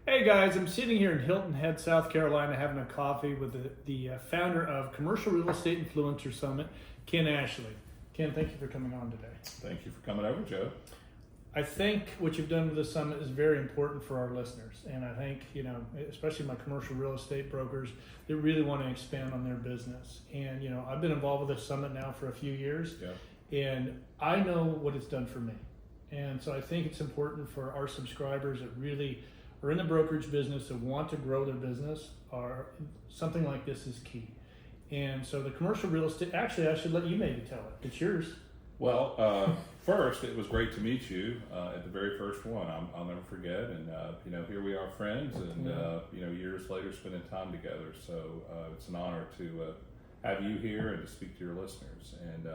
Hey guys, I'm sitting here in Hilton Head, South Carolina, having a coffee with the founder of Commercial Real Estate Influencer Summit, Ken Ashley. Ken, thank you for coming on today. Thank you for coming over, Joe. I think what you've done with this summit is very important for our listeners, and I think, especially my commercial real estate brokers that really want to expand on their business. And I've been involved with this summit now for a few years, and I know what it's done for me. And so I think it's important for our subscribers that really are in the brokerage business that want to grow their business, or something like this is key. And so the commercial real estate, actually I should let you maybe tell it. It's yours. Well, first, it was great to meet you at the very first one. I'll never forget. And, here we are friends and, years later spending time together. So it's an honor to have you here and to speak to your listeners. And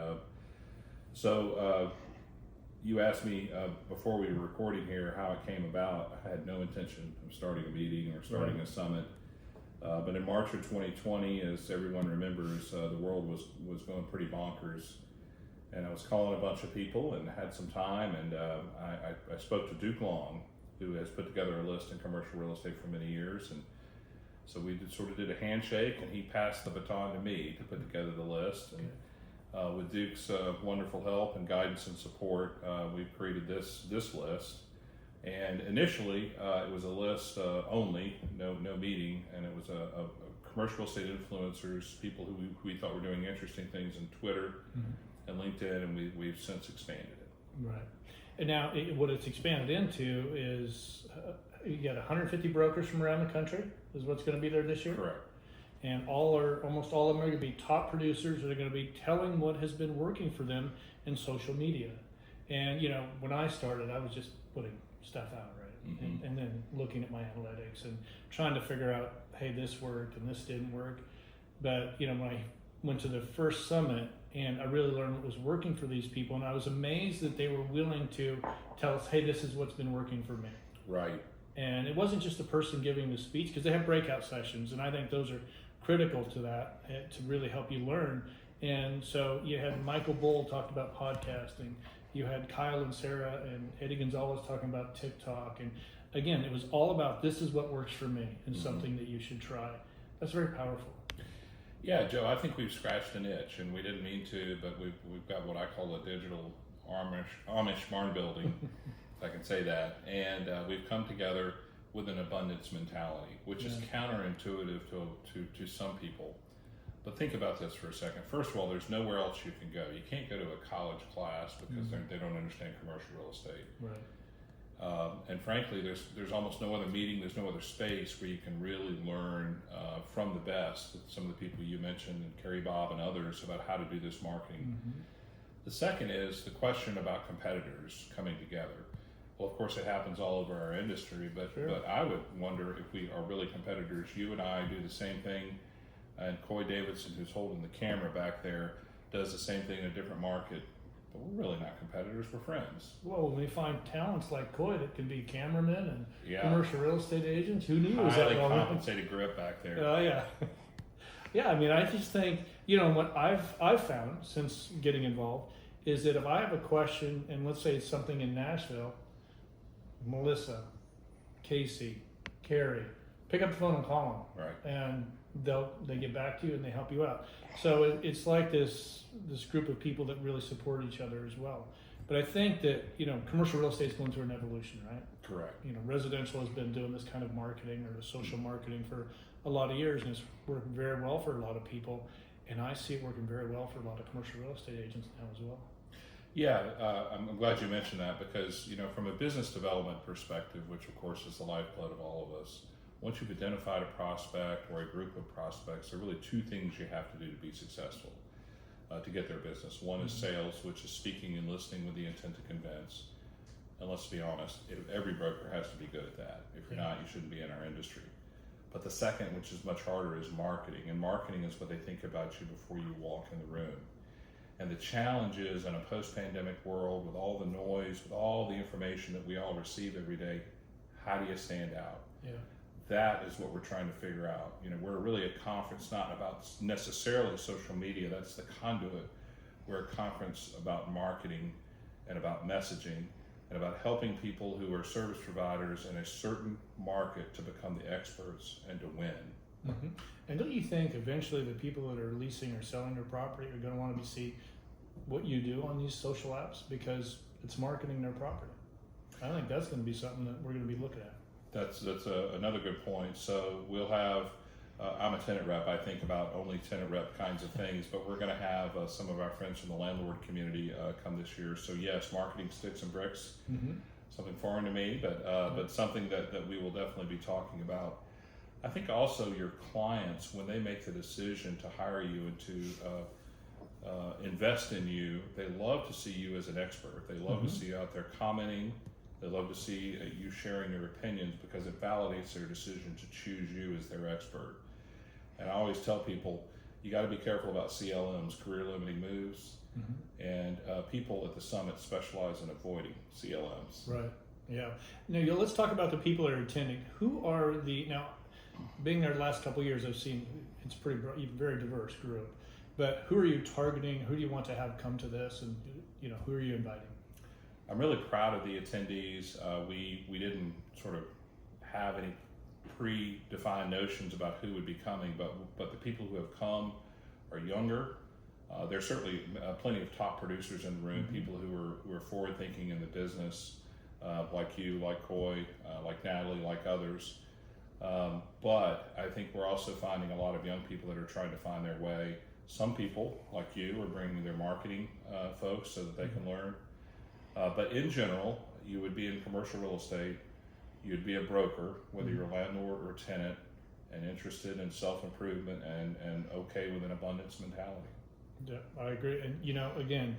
you asked me before we were recording here how it came about. I had no intention of starting a meeting or starting a summit. But in March of 2020, as everyone remembers, the world was going pretty bonkers. And I was calling a bunch of people and had some time, and I spoke to Duke Long, who has put together a list in commercial real estate for many years. And so we sort of did a handshake, and he passed the baton to me to put together the list. And with Duke's wonderful help and guidance and support, we've created this list. And initially, it was a list only, no meeting, and it was a commercial real estate influencers, people who we thought were doing interesting things in Twitter and LinkedIn, and we've since expanded it. Right. And now what it's expanded into is you got 150 brokers from around the country is what's going to be there this year? Correct. And almost all of them are going to be top producers that are going to be telling what has been working for them in social media. And when I started, I was just putting stuff out, right? Mm-hmm. And then looking at my analytics and trying to figure out, hey, this worked and this didn't work. But when I went to the first summit, and I really learned what was working for these people, and I was amazed that they were willing to tell us, hey, this is what's been working for me. Right. And it wasn't just the person giving the speech, because they have breakout sessions, and I think those are critical to that, to really help you learn. And so you had Michael Bull talked about podcasting. You had Kyle and Sarah and Eddie Gonzalez talking about TikTok. And again, it was all about this is what works for me and something that you should try. That's very powerful. Yeah, Joe, I think we've scratched an itch, and we didn't mean to, but we've got what I call a digital Amish barn building, if I can say that. And we've come together with an abundance mentality, which is counterintuitive to some people. But think about this for a second. First of all, there's nowhere else you can go. You can't go to a college class because they don't understand commercial real estate. Right. And frankly, there's almost no other meeting, there's no other space where you can really learn from the best, some of the people you mentioned, and Carrie Bobb and others, about how to do this marketing. The second is the question about competitors coming together. Well, of course, it happens all over our industry, but I would wonder if we are really competitors. You and I do the same thing, and Coy Davidson, who's holding the camera back there, does the same thing in a different market. But we're really not competitors, we're friends. Well, when we find talents like Coy that can be cameramen and commercial real estate agents, who knew? Highly compensated grip back there. Oh, yeah. Yeah, I mean, I just think, what I've found since getting involved is that if I have a question, and let's say it's something in Nashville, Melissa, Casey, Carrie, pick up the phone and call them. Right. And they get back to you and they help you out. So it's like this group of people that really support each other as well. But I think that commercial real estate is going through an evolution, right? Correct. Residential has been doing this kind of marketing or the social marketing for a lot of years, and it's worked very well for a lot of people. And I see it working very well for a lot of commercial real estate agents now as well. Yeah, I'm glad you mentioned that because from a business development perspective, which of course is the lifeblood of all of us. Once you've identified a prospect or a group of prospects, there are really two things you have to do to be successful to get their business. One is sales, which is speaking and listening with the intent to convince. And let's be honest, every broker has to be good at that. If you're not, you shouldn't be in our industry. But the second, which is much harder, is marketing. And marketing is what they think about you before you walk in the room. And the challenge is in a post-pandemic world with all the noise, with all the information that we all receive every day, how do you stand out? Yeah. That is what we're trying to figure out. We're really a conference not about necessarily social media, that's the conduit. We're a conference about marketing and about messaging, and about helping people who are service providers in a certain market to become the experts and to win. Mm-hmm. And don't you think eventually the people that are leasing or selling their property are going to want to see what you do on these social apps, because it's marketing their property? I think that's going to be something that we're going to be looking at. That's another good point. So we'll have, I'm a tenant rep, I think about only tenant rep kinds of things, but we're going to have some of our friends from the landlord community come this year. So yes, marketing sticks and bricks, Mm-hmm. something foreign to me, but something that we will definitely be talking about. I think also your clients, when they make the decision to hire you and to invest in you, they love to see you as an expert. They love Mm-hmm. to see you out there commenting. They love to see you sharing your opinions, because it validates their decision to choose you as their expert. And I always tell people, you got to be careful about CLMs, career limiting moves, Mm-hmm. and people at the summit specialize in avoiding CLMs. Right. Yeah. Now let's talk about the people that are attending. Who are now? Being there the last couple of years, I've seen it's very diverse group. But who are you targeting? Who do you want to have come to this? And who are you inviting? I'm really proud of the attendees. We didn't sort of have any predefined notions about who would be coming, but the people who have come are younger. There's certainly plenty of top producers in the room, Mm-hmm. people who are forward thinking in the business, like you, like Coy, like Natalie, like others. But I think we're also finding a lot of young people that are trying to find their way. Some people, like you, are bringing their marketing folks so that they can learn. But in general, you would be in commercial real estate, you'd be a broker, whether you're a landlord or tenant, and interested in self-improvement and okay with an abundance mentality. Yeah, I agree. And again,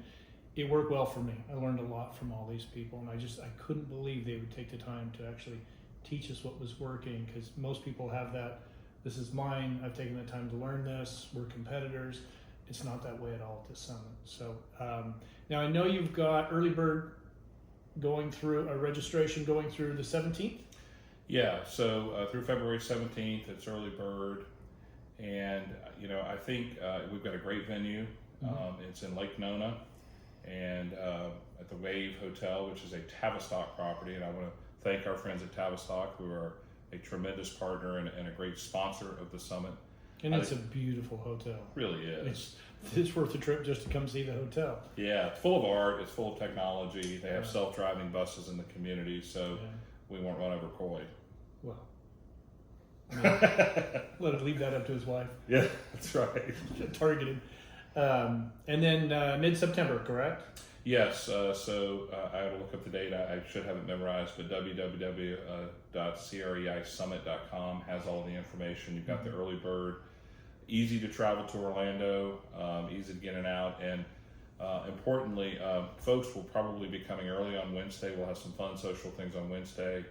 it worked well for me. I learned a lot from all these people, and I couldn't believe they would take the time to actually teach us what was working, because most people have that, this is mine, I've taken the time to learn this, we're competitors. It's not that way at all at this summit. So now I know you've got early bird going through a registration going through the 17th. Yeah, so through February 17th, it's early bird, and I think we've got a great venue. Mm-hmm. It's in Lake Nona, and at the Wave Hotel, which is a Tavistock property, and I want to thank our friends at Tavistock, who are a tremendous partner and a great sponsor of the summit. And it's a beautiful hotel. Really is. It's worth the trip just to come see the hotel. Yeah, it's full of art, it's full of technology. They have Yeah. self-driving buses in the community, so Yeah. we won't run over Coy. Well, let him leave that up to his wife. Yeah, that's right. Targeted. And then mid-September, correct? Yes, so I had to look up the date. I should have it memorized, but www.CREisummit.com has all the information. You've got the early bird, easy to travel to Orlando, easy to get in and out, and importantly, folks will probably be coming early on Wednesday. We'll have some fun social things on Wednesday,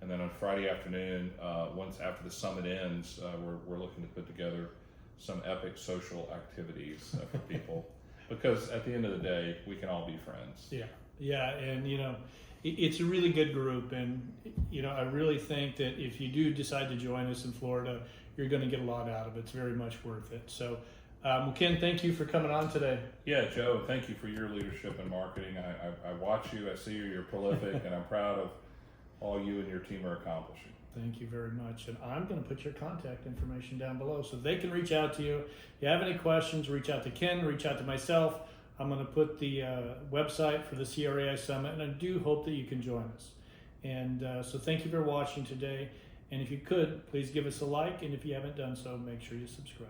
and then on Friday afternoon, once after the summit ends, we're looking to put together some epic social activities for people. Because at the end of the day, we can all be friends. Yeah, and it's a really good group, and I really think that if you do decide to join us in Florida, you're going to get a lot out of it. It's very much worth it. So, Ken, thank you for coming on today. Yeah, Joe, thank you for your leadership in marketing. I watch you, I see you're prolific, and I'm proud of all you and your team are accomplishing. Thank you very much. And I'm going to put your contact information down below so they can reach out to you. If you have any questions, reach out to Ken, reach out to myself. I'm going to put the website for the CREI Summit, and I do hope that you can join us. And so thank you for watching today. And if you could, please give us a like. And if you haven't done so, make sure you subscribe.